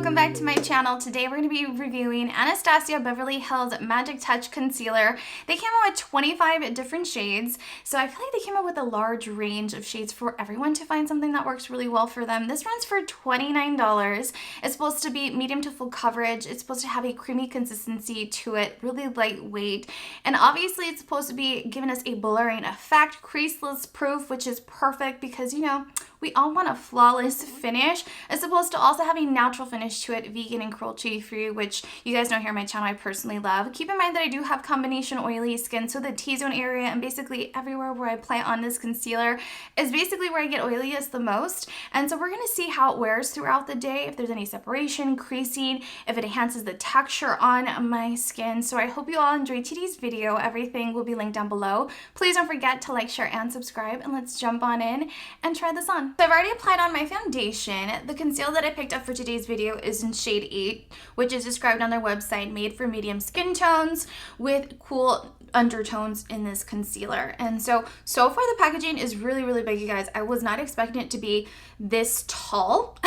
welcome back to my channel. Today we're going to be reviewing Anastasia Beverly Hills Magic Touch Concealer. They came out with 25 different shades, so I feel like they came out with a large range of shades for everyone to find something that works really well for them. This runs for $29. It's supposed to be medium to full coverage. It's supposed to have a creamy consistency to it, really lightweight, and obviously it's supposed to be giving us a blurring effect, creaseless proof, which is perfect because, you know, we all want a flawless finish. It's supposed to also have a natural finish to it, vegan and cruelty-free, which you guys know here on my channel I personally love. Keep in mind that I do have combination oily skin, so the T-zone area and basically everywhere where I apply on this concealer is basically where I get oiliest the most. And so we're going to see how it wears throughout the day, if there's any separation, creasing, if it enhances the texture on my skin. So I hope you all enjoyed today's video. Everything will be linked down below. Please don't forget to like, share, and subscribe, and let's jump on in and try this on. So I've already applied on my foundation. The concealer that I picked up for today's video is in shade 8, which is described on their website, made for medium skin tones with cool undertones in this concealer. And so far the packaging is really big, you guys. I was not expecting it to be this tall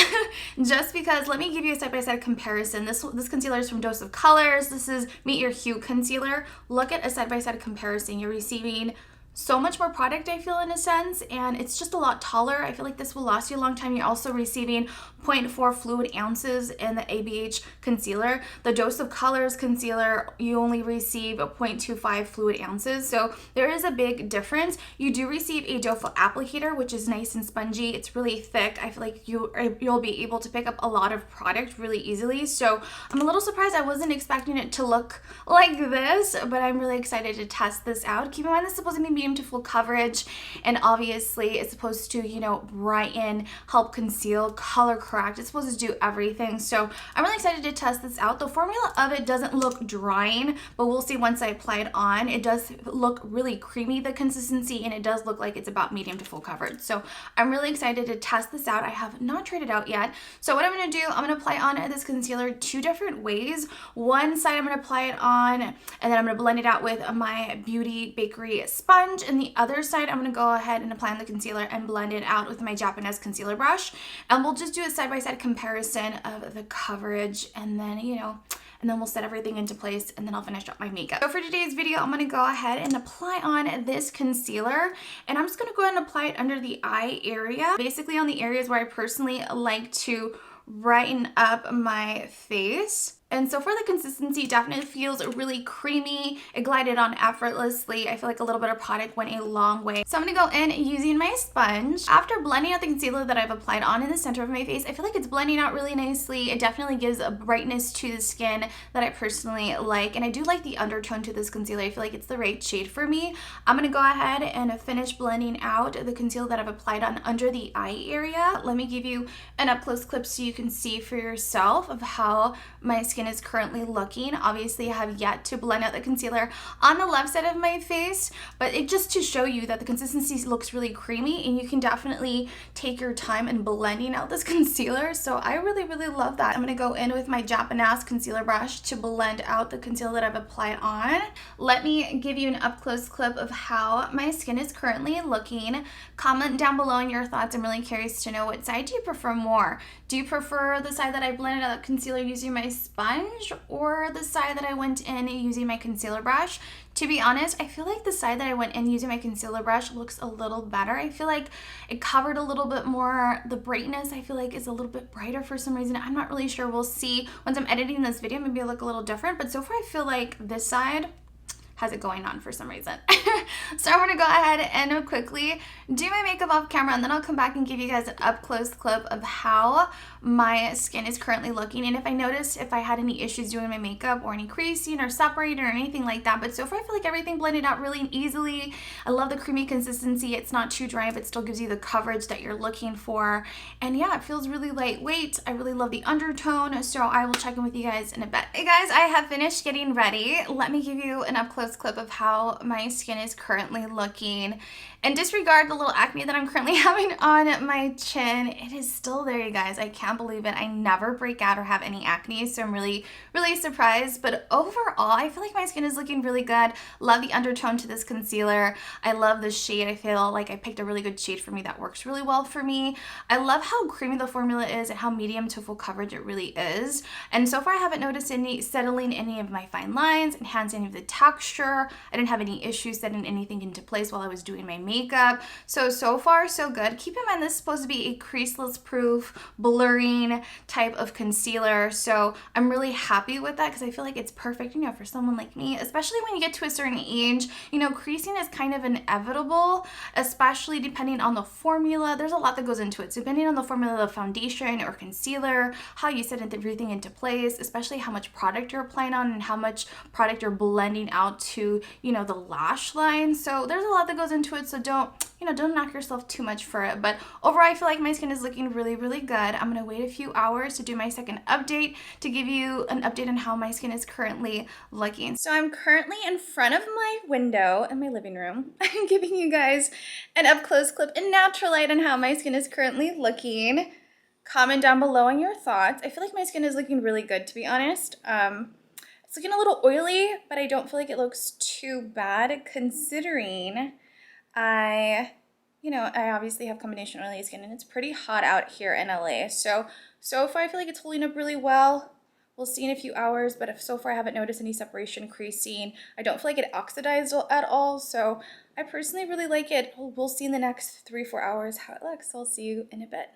just because, let me give you a side-by-side comparison. This concealer is from Dose of Colors. This is Meet Your Hue concealer. Look at a side-by-side comparison. You're receiving so much more product, I feel, in a sense, and it's just a lot taller. I feel like this will last you a long time. You're also receiving 0.4 fluid ounces in the ABH concealer. The Dose of Colors concealer, you only receive a 0.25 fluid ounces, so there is a big difference. You do receive a doe foot applicator, which is nice and spongy. It's really thick. I feel like you'll be able to pick up a lot of product really easily, so I'm a little surprised. I wasn't expecting it to look like this, but I'm really excited to test this out. Keep in mind, this is supposed to be medium to full coverage, and obviously it's supposed to, you know, brighten, help conceal, color correct. It's supposed to do everything, so I'm really excited to test this out. The formula of it doesn't look drying, but we'll see once I apply it on. It does look really creamy, the consistency, and it does look like it's about medium to full coverage, so I'm really excited to test this out. I have not tried it out yet. So what I'm going to do, I'm going to apply on this concealer two different ways. One side I'm going to apply it on, and then I'm going to blend it out with my Beauty Bakery sponge, and the other side I'm going to go ahead and apply on the concealer and blend it out with my Japanese concealer brush, and we'll just do a side-by-side comparison of the coverage, and then, you know, and then we'll set everything into place, and then I'll finish up my makeup. So for today's video, I'm going to go ahead and apply on this concealer, and I'm just going to go ahead and apply it under the eye area, basically on the areas where I personally like to brighten up my face. And so for the consistency, it definitely feels really creamy. It glided on effortlessly. I feel like a little bit of product went a long way. So I'm going to go in using my sponge. After blending out the concealer that I've applied on in the center of my face, I feel like it's blending out really nicely. It definitely gives a brightness to the skin that I personally like. And I do like the undertone to this concealer. I feel like it's the right shade for me. I'm going to go ahead and finish blending out the concealer that I've applied on under the eye area. Let me give you an up-close clip so you can see for yourself of how my skin is currently looking. Obviously, I have yet to blend out the concealer on the left side of my face, but it just to show you that the consistency looks really creamy, and you can definitely take your time in blending out this concealer. So I really love that. I'm going to go in with my Japanese concealer brush to blend out the concealer that I've applied on. Let me give you an up-close clip of how my skin is currently looking. Comment down below on your thoughts. I'm really curious to know, what side do you prefer more? Do you prefer the side that I blended out concealer using my sponge, or the side that I went in using my concealer brush? To be honest, I feel like the side that I went in using my concealer brush looks a little better. I feel like it covered a little bit more. The brightness, I feel like, is a little bit brighter for some reason. I'm not really sure. We'll see once I'm editing this video. Maybe it'll look a little different, but so far I feel like this side has it going on for some reason. So I'm gonna go ahead and quickly do my makeup off camera, and then I'll come back and give you guys an up close clip of how my skin is currently looking, and if I noticed if I had any issues doing my makeup or any creasing or separating or anything like that. But so far I feel like everything blended out really easily. I love the creamy consistency. It's not too dry, but still gives you the coverage that you're looking for. And yeah, it feels really lightweight. I really love the undertone, so I will check in with you guys in a bit. Hey guys, I have finished getting ready. Let me give you an up close clip of how my skin is currently looking. And disregard the little acne that I'm currently having on my chin. It is still there, you guys. I can't believe it. I never break out or have any acne, so I'm really surprised. But overall, I feel like my skin is looking really good. Love the undertone to this concealer. I love the shade. I feel like I picked a really good shade for me that works really well for me. I love how creamy the formula is and how medium to full coverage it really is. And so far, I haven't noticed any settling any of my fine lines, enhancing any of the texture. I didn't have any issues setting anything into place while I was doing my makeup. So far, so good. Keep in mind, this is supposed to be a creaseless proof, blurring type of concealer. So I'm really happy with that because I feel like it's perfect, you know, for someone like me, especially when you get to a certain age. You know, creasing is kind of inevitable, especially depending on the formula. There's a lot that goes into it. So depending on the formula of foundation or concealer, how you set everything into place, especially how much product you're applying on and how much product you're blending out to, you know, the lash line. So there's a lot that goes into it. So don't knock yourself too much for it. But overall, I feel like my skin is looking really, really good. I'm going to wait a few hours to do my second update to give you an update on how my skin is currently looking. So I'm currently in front of my window in my living room. I'm giving you guys an up-close clip in natural light on how my skin is currently looking. Comment down below on your thoughts. I feel like my skin is looking really good, to be honest. It's looking a little oily, but I don't feel like it looks too bad considering I obviously have combination oily skin and it's pretty hot out here in LA. So far I feel like it's holding up really well. We'll see in a few hours, but so far I haven't noticed any separation, creasing. I don't feel like it oxidized at all, so I personally really like it. We'll see in the next 3-4 hours how it looks. So I'll see you in a bit.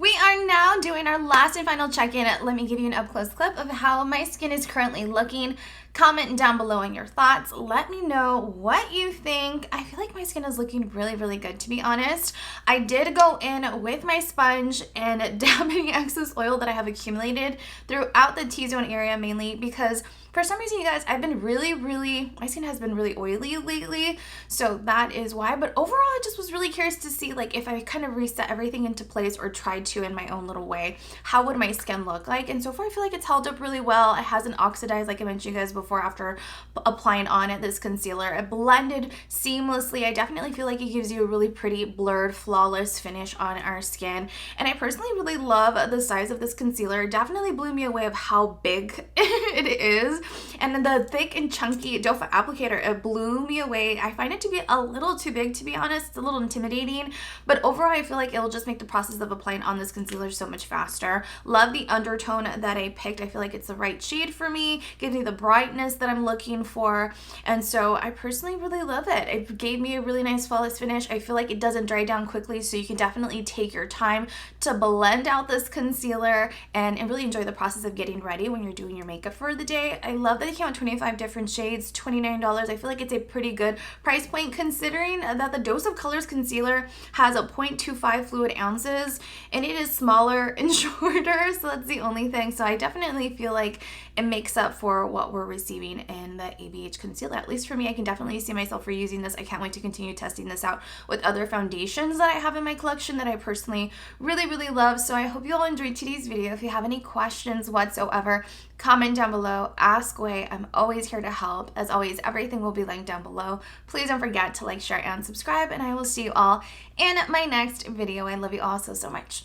We are now doing our last and final check-in. Let me give you an up-close clip of how my skin is currently looking. Comment down below on your thoughts. Let me know what you think. I feel like my skin is looking really, really good, to be honest. I did go in with my sponge and dab any excess oil that I have accumulated throughout the T-zone area, mainly because for some reason, you guys, I've been my skin has been really oily lately, so that is why. But overall, I just was really curious to see, like, if I kind of reset everything into place or tried to in my own little way, how would my skin look like? And so far, I feel like it's held up really well. It hasn't oxidized, like I mentioned you guys before, after applying on it, this concealer. It blended seamlessly. I definitely feel like it gives you a really pretty, blurred, flawless finish on our skin. And I personally really love the size of this concealer. It definitely blew me away of how big it is. And then the thick and chunky doe foot applicator, it blew me away. I find it to be a little too big, to be honest. It's a little intimidating, but overall I feel like it'll just make the process of applying on this concealer so much faster. Love the undertone that I picked. I feel like it's the right shade for me, gives me the brightness that I'm looking for, and so I personally really love it. It gave me a really nice flawless finish. I feel like it doesn't dry down quickly, so you can definitely take your time to blend out this concealer and really enjoy the process of getting ready when you're doing your makeup for the day. I love that it came out 25 different shades, $29. I feel like it's a pretty good price point considering that the Dose of Colors concealer has a 0.25 fluid ounces and it is smaller and shorter, so that's the only thing. So I definitely feel like it makes up for what we're receiving in the ABH concealer. At least for me, I can definitely see myself reusing this. I can't wait to continue testing this out with other foundations that I have in my collection that I personally really, really love. So I hope you all enjoyed today's video. If you have any questions whatsoever, comment down below, ask away. I'm always here to help. As always, everything will be linked down below. Please don't forget to like, share, and subscribe, and I will see you all in my next video. I love you all so, so much.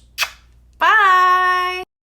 Bye!